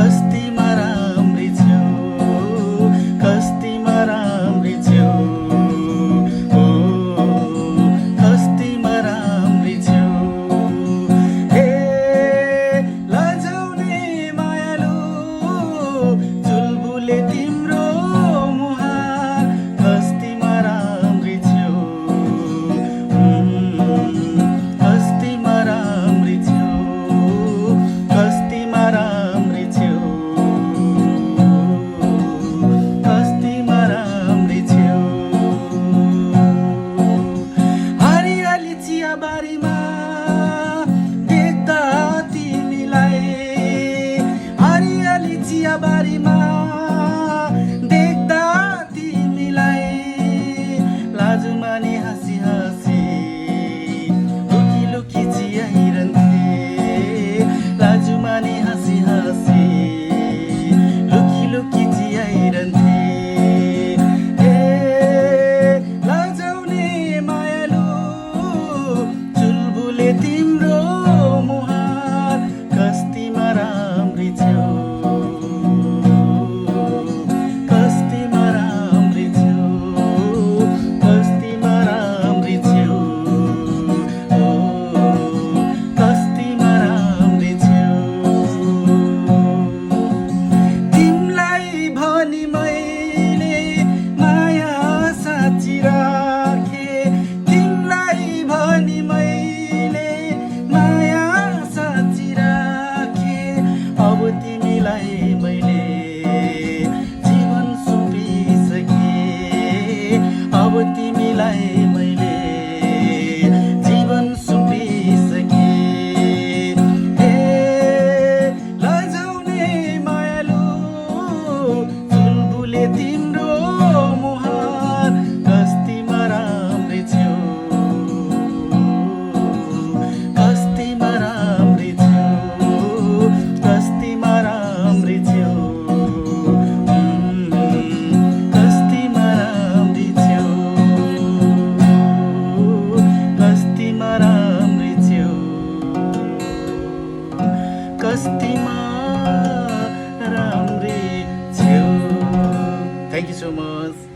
कस्तीमा राम्री छेउ कस्तीमा राम्री छेउ ओ कस्तीमा राम्री छेउ हे लजाउने मायालु चुलबुले तिम्रो मुहार कस्तीमा राम्री छेउ कस्तीमा राम्री छेउ कस्तीमा राम्री छेउ कस्तीमा राम्री छेउ हरियाली चियाबारीमा देख्दा तिमीलाई हरियाली चियाबारीमा देख्दा तिमीलाई लाजुमानी हाँसी हाँसी लुकी लुकी चियाइरहन्थे लाजुमानी हाँसी हाँसी लुकी लुकी चियाइरहन्थे ए लजाउने मायालु चुलबुले तिम्रो मुहार कस्तीमा राम्री छेउ कस्तीमा राम्री छेउ कस्तीमा राम्री छेउ ओ कस्तीमा राम्री छेउ तिमीलाई भनी मैले माया साँची राखे तिमीलाई भनी मैले माया साँची राखे अब तिमीलाई मैले जीवन सुम्पिसकेँ अब तिमीलाई मैले जीवन सुम्पिसकेँ हे लजाउने मायालु चुलबुले तिम्रो मुहार कस्तीमा राम्री छेउ कस्तीमा राम्री छेउ कस्तीमा राम्री छेउ कस्तीमा राम्री छेउ कस्तीमा राम्री छेउ कस्तीमा राम्री छेउ थ्याङ्क यू सो मच